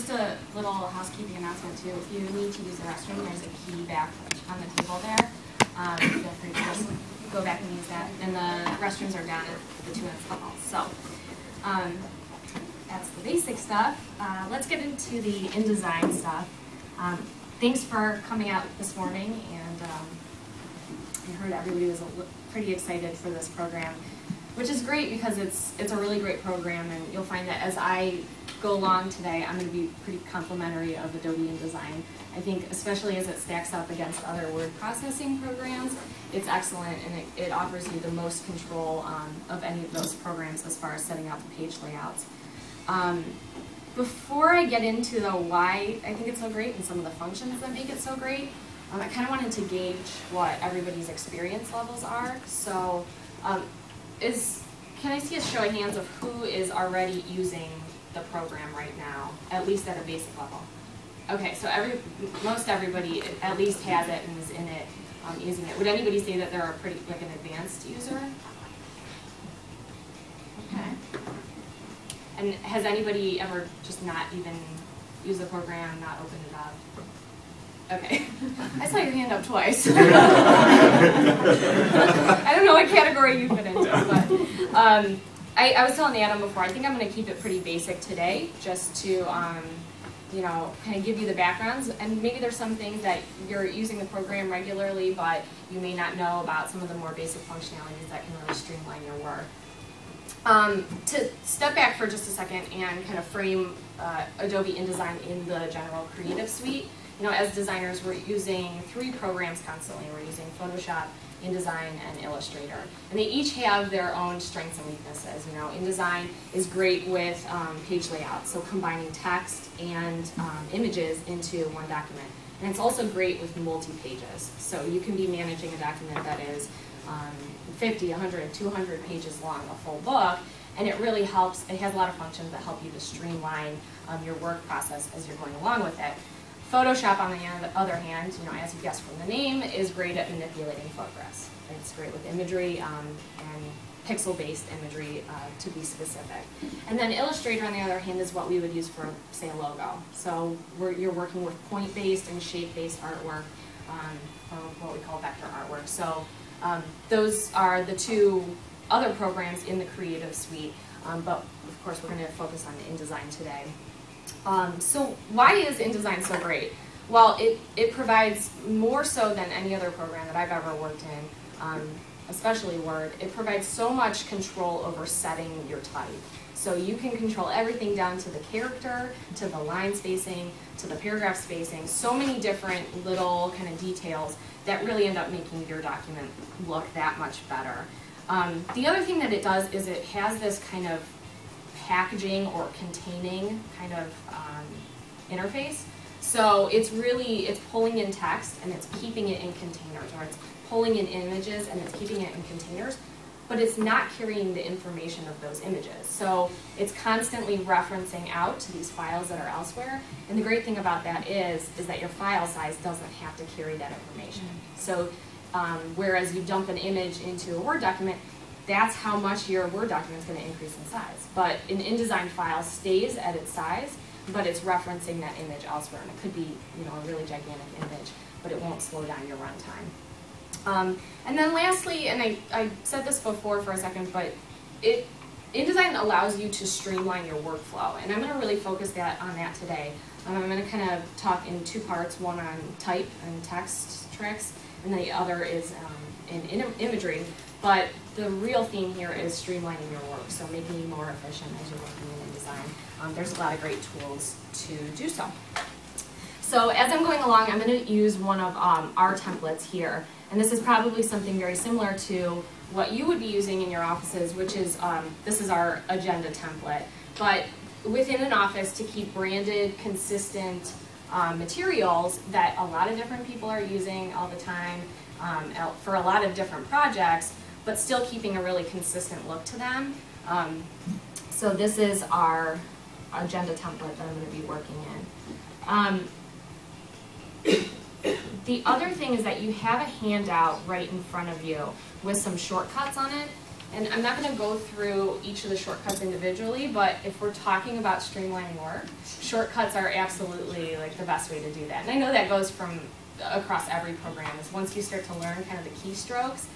just a little housekeeping announcement too. If you need to use the restroom, there's a key back on the table there. Feel free to just go back and use that. And the restrooms are down at the 2 minutes level. So that's the basic stuff. Let's get into the InDesign stuff. Thanks for coming out this morning, and I heard everybody was pretty excited for this program, which is great because it's a really great program, and you'll find that as I go along today, I'm going to be pretty complimentary of Adobe InDesign. I think especially as it stacks up against other word processing programs, it's excellent, and it offers you the most control of any of those programs as far as setting up page layouts. Before I get into the why I think it's so great and some of the functions that make it so great, I kind of wanted to gauge what everybody's experience levels are. So can I see a show of hands of who is already using the program right now, at least at a basic level? Okay, so most everybody at least has it and is in it, using it. Would anybody say that they're a pretty, like an advanced user? Okay. And has anybody ever just not even used the program, not opened it up? Okay. I saw your hand up twice. I don't know what category you fit into, but I was telling Adam before, I think I'm going to keep it pretty basic today, just to you know, kind of give you the backgrounds, and maybe there's some things that you're using the program regularly, but you may not know about some of the more basic functionalities that can really streamline your work. To step back for just a second and kind of frame Adobe InDesign in the general creative suite, you know, as designers, we're using 3 programs constantly. We're using Photoshop, InDesign, and Illustrator. And they each have their own strengths and weaknesses. You know, InDesign is great with page layout, so combining text and images into one document. And it's also great with multi-pages. So you can be managing a document that is 50, 100, 200 pages long, a full book, and it really helps. It has a lot of functions that help you to streamline your work process as you're going along with it. Photoshop, on the other hand, you know, as you guessed from the name, is great at manipulating photographs. It's great with imagery and pixel-based imagery, to be specific. And then Illustrator, on the other hand, is what we would use for, say, a logo. So you're working with point-based and shape-based artwork, or what we call vector artwork. So those are the 2 other programs in the Creative Suite, but of course we're going to focus on InDesign today. So why is InDesign so great? Well, it provides more so than any other program that I've ever worked in, especially Word. It provides so much control over setting your type. So you can control everything down to the character, to the line spacing, to the paragraph spacing, so many different little kind of details that really end up making your document look that much better. The other thing that it does is it has this kind of packaging or containing kind of interface. So it's pulling in text and it's keeping it in containers, or it's pulling in images and it's keeping it in containers, but it's not carrying the information of those images. So it's constantly referencing out to these files that are elsewhere, and the great thing about that is that your file size doesn't have to carry that information. So whereas you dump an image into a Word document, that's how much your Word document is going to increase in size. But an InDesign file stays at its size, but it's referencing that image elsewhere, and it could be, you know, a really gigantic image, but it won't slow down your runtime. And then lastly, and I said this before for a second, but InDesign allows you to streamline your workflow, and I'm going to really focus on that today. I'm going to kind of talk in 2 parts, one on type and text tricks, and the other is in imagery. But the real theme here is streamlining your work, so making you more efficient as you're working in InDesign. There's a lot of great tools to do so. So as I'm going along, I'm going to use one of our templates here. And this is probably something very similar to what you would be using in your offices, which is, this is our agenda template. But within an office, to keep branded, consistent materials that a lot of different people are using all the time for a lot of different projects, but still keeping a really consistent look to them. So this is our agenda template that I'm going to be working in. The other thing is that you have a handout right in front of you with some shortcuts on it. And I'm not going to go through each of the shortcuts individually, but if we're talking about streamlining work, shortcuts are absolutely like the best way to do that. And I know that goes from across every program. Is once you start to learn kind of the keystrokes,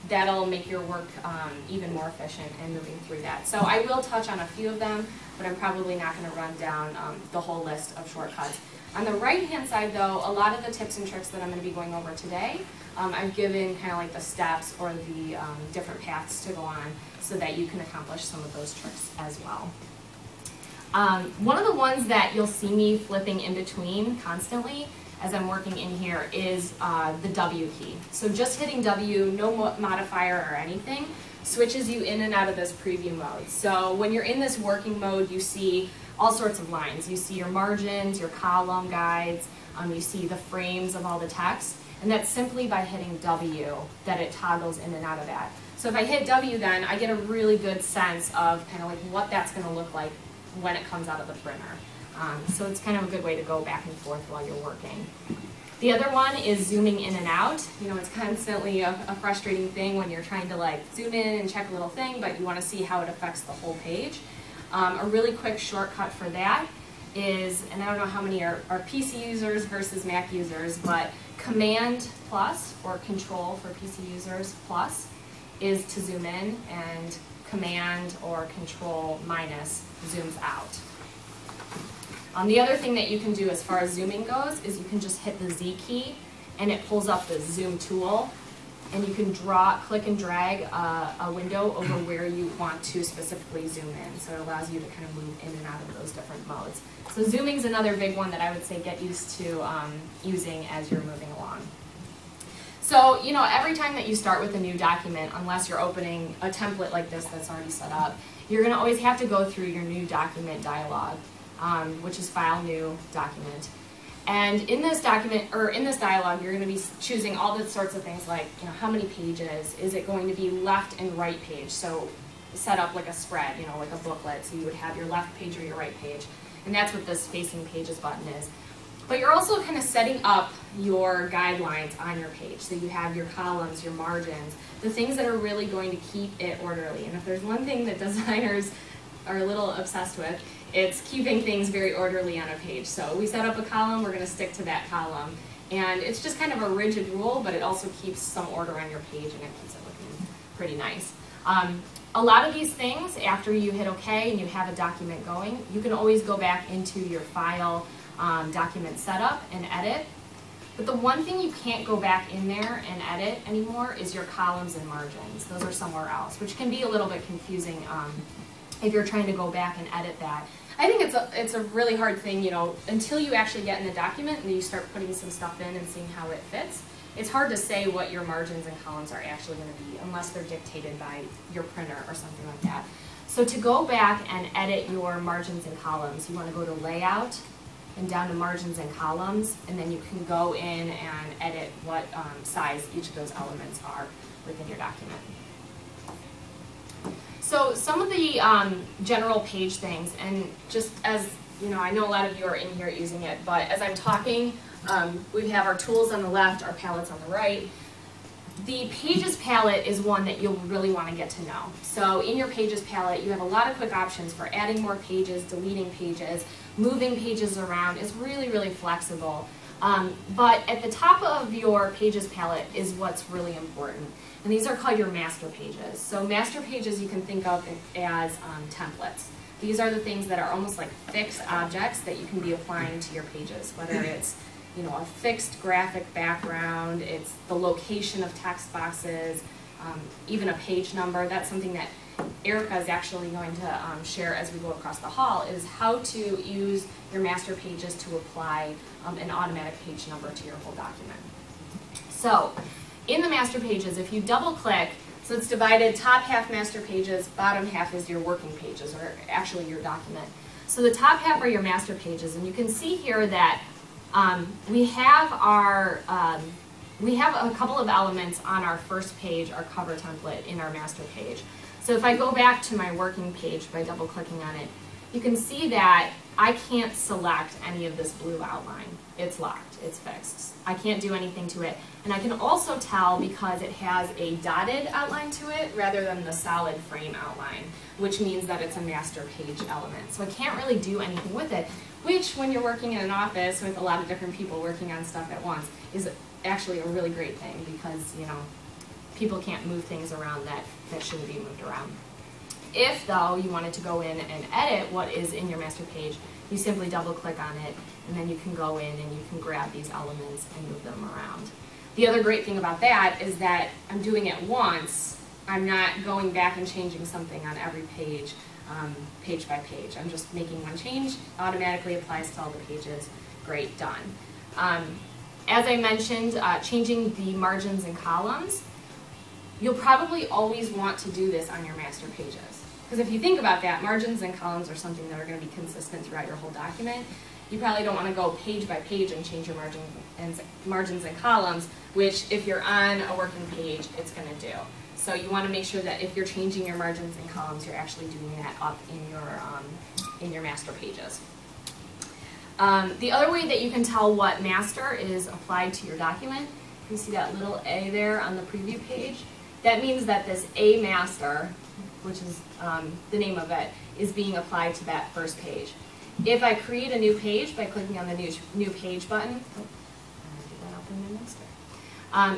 that'll make your work even more efficient and moving through that. So I will touch on a few of them, but I'm probably not going to run down the whole list of shortcuts. On the right-hand side, though, a lot of the tips and tricks that I'm going to be going over today, I've given kind of like the steps or the different paths to go on so that you can accomplish some of those tricks as well. One of the ones that you'll see me flipping in between constantly as I'm working in here is the W key. So just hitting W, no modifier or anything, switches you in and out of this preview mode. So when you're in this working mode, you see all sorts of lines. You see your margins, your column guides, you see the frames of all the text, and that's simply by hitting W that it toggles in and out of that. So if I hit W then, I get a really good sense of kind of like what that's going to look like when it comes out of the printer. So it's kind of a good way to go back and forth while you're working. The other one is zooming in and out. You know, it's constantly a frustrating thing when you're trying to like zoom in and check a little thing, but you want to see how it affects the whole page. A really quick shortcut for that is, and I don't know how many are PC users versus Mac users, but Command plus or Control for PC users plus is to zoom in, and Command or Control minus zooms out. The other thing that you can do as far as zooming goes is you can just hit the Z key and it pulls up the zoom tool, and you can click and drag a window over where you want to specifically zoom in. So it allows you to kind of move in and out of those different modes. So zooming is another big one that I would say get used to using as you're moving along. So, you know, every time that you start with a new document, unless you're opening a template like this that's already set up, you're going to always have to go through your new document dialog, which is File, New, Document. And in this document, or in this dialog, you're going to be choosing all the sorts of things like, you know, how many pages? Is it going to be left and right page? So set up like a spread, you know, like a booklet. So you would have your left page or your right page. And that's what this Facing Pages button is. But you're also kind of setting up your guidelines on your page. So you have your columns, your margins, the things that are really going to keep it orderly. And if there's one thing that designers are a little obsessed with, it's keeping things very orderly on a page. So we set up a column, we're going to stick to that column. And it's just kind of a rigid rule, but it also keeps some order on your page and it keeps it looking pretty nice. A lot of these things, after you hit OK and you have a document going, you can always go back into your file, document setup and edit. But the one thing you can't go back in there and edit anymore is your columns and margins. Those are somewhere else, which can be a little bit confusing if you're trying to go back and edit that. I think it's a really hard thing, you know, until you actually get in the document and you start putting some stuff in and seeing how it fits. It's hard to say what your margins and columns are actually going to be unless they're dictated by your printer or something like that. So to go back and edit your margins and columns, you want to go to Layout and down to Margins and Columns, and then you can go in and edit what size each of those elements are within your document. So some of the general page things, and just as you know, I know a lot of you are in here using it, but as I'm talking, we have our tools on the left, our palettes on the right. The Pages palette is one that you'll really want to get to know. So in your Pages palette, you have a lot of quick options for adding more pages, deleting pages, moving pages around. It's really, really flexible. But at the top of your Pages palette is what's really important. And these are called your master pages. So master pages you can think of as templates. These are the things that are almost like fixed objects that you can be applying to your pages, whether it's a fixed graphic background, it's the location of text boxes, even a page number. That's something that Erica is actually going to share as we go across the hall, is how to use your master pages to apply an automatic page number to your whole document. So in the master pages, if you double click, so it's divided top half master pages, bottom half is your working pages, or actually your document. So the top half are your master pages, and you can see here that we have a couple of elements on our first page, our cover template in our master page. So if I go back to my working page by double clicking on it, you can see that I can't select any of this blue outline. It's locked, it's fixed. I can't do anything to it. And I can also tell because it has a dotted outline to it rather than the solid frame outline, which means that it's a master page element. So I can't really do anything with it, which when you're working in an office with a lot of different people working on stuff at once is actually a really great thing because, you know, people can't move things around that shouldn't be moved around. If, though, you wanted to go in and edit what is in your master page, you simply double click on it and then you can go in and you can grab these elements and move them around. The other great thing about that is that I'm doing it once. I'm not going back and changing something on every page, page by page. I'm just making one change, automatically applies to all the pages. Great, done. As I mentioned, changing the margins and columns, you'll probably always want to do this on your master pages. Because if you think about that, margins and columns are something that are going to be consistent throughout your whole document. You probably don't want to go page by page and change your margins and columns, which if you're on a working page, it's going to do. So you want to make sure that if you're changing your margins and columns, you're actually doing that up in your master pages. The other way that you can tell what master is applied to your document, you can see that little A there on the preview page. That means that this A master, which is the name of it, is being applied to that first page. If I create a new page by clicking on the new page button,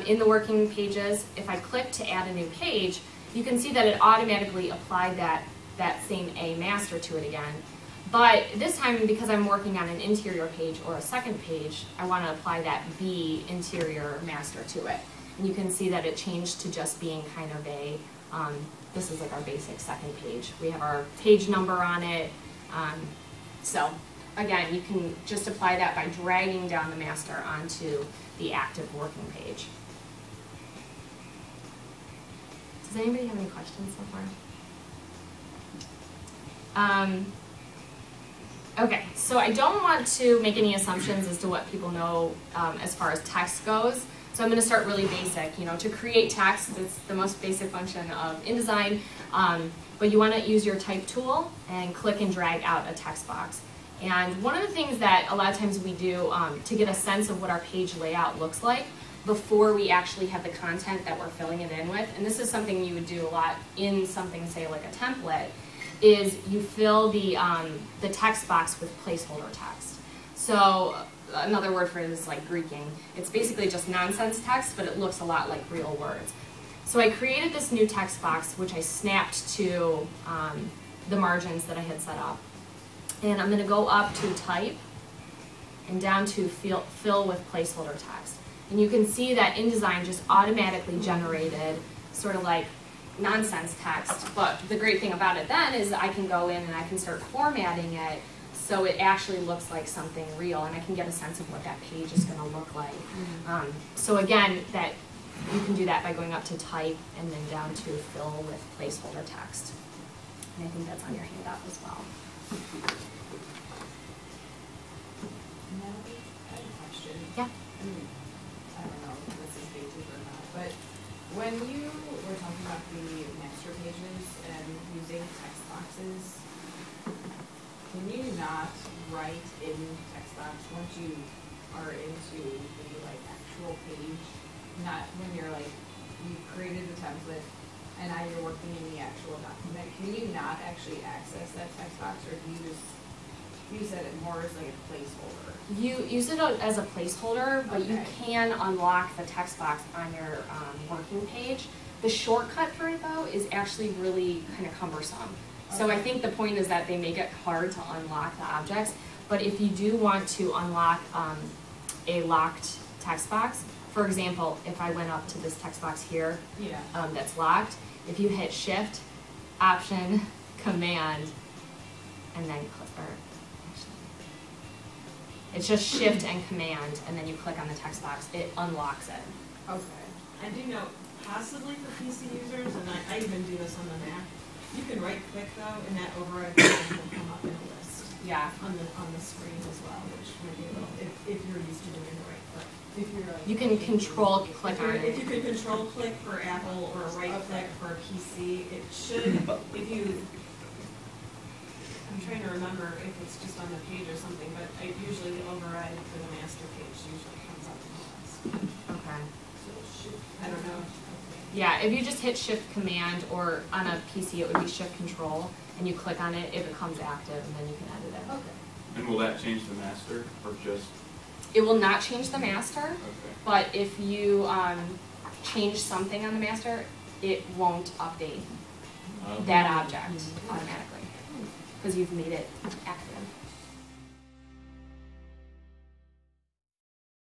in the working pages, if I click to add a new page, you can see that it automatically applied that same A master to it again. But this time, because I'm working on an interior page or a second page, I want to apply that B interior master to it. And you can see that it changed to just being kind of a, this is like our basic second page. We have our page number on it. So again, you can just apply that by dragging down the master onto the active working page. Does anybody have any questions so far? Okay, so I don't want to make any assumptions as to what people know as far as text goes. So I'm going to start really basic. You know, to create text, it's the most basic function of InDesign. But you want to use your type tool and click and drag out a text box. And one of the things that a lot of times we do to get a sense of what our page layout looks like before we actually have the content that we're filling it in with, and this is something you would do a lot in something, say like a template, is you fill the text box with placeholder text. So another word for it is like Greeking. It's basically just nonsense text, but it looks a lot like real words. So I created this new text box, which I snapped to the margins that I had set up. And I'm going to go up to Type and down to Fill with Placeholder Text. And you can see that InDesign just automatically generated sort of like nonsense text. But the great thing about it then is I can go in and I can start formatting it so it actually looks like something real, and I can get a sense of what that page is going to look like. So again, that you can do that by going up to Type and then down to Fill with Placeholder Text. And I think that's on your handout as well. I have a question. Yeah. I don't know if this is basic or not, but when you were talking about the master pages and using text boxes, can you not write in text box once you are into the like actual page? Not when you're like, you created the template and now you're working in the actual document. Can you not actually access that text box, or do you just use it more as like a placeholder? You use it as a placeholder, but you can unlock the text box on your working page. The shortcut for it, though, is actually really kind of cumbersome. So I think the point is that they make it hard to unlock the objects. But if you do want to unlock a locked text box, for example, if I went up to this text box here that's locked, if you hit Shift, Option, Command, and then click, it's just Shift and Command, and then you click on the text box, it unlocks it. Okay. I do know, possibly for PC users, and I even do this on the Mac, you can right-click though, and that override button will come up in a list. Yeah. On the screen as well, which might be a little, if you're used to doing the right-click. If you're you can control click on it. If you can control click for Apple or right-click for a PC, it should, if you, I'm trying to remember if it's just on the page or something, but usually the override for the master page usually comes up in the list. Yeah, if you just hit Shift Command, or on a PC it would be Shift Control, and you click on it, it becomes active, and then you can edit it. Okay. And will that change the master, or just, It will not change the master, okay. but if you change something on the master, it won't update that object automatically, because you've made it active.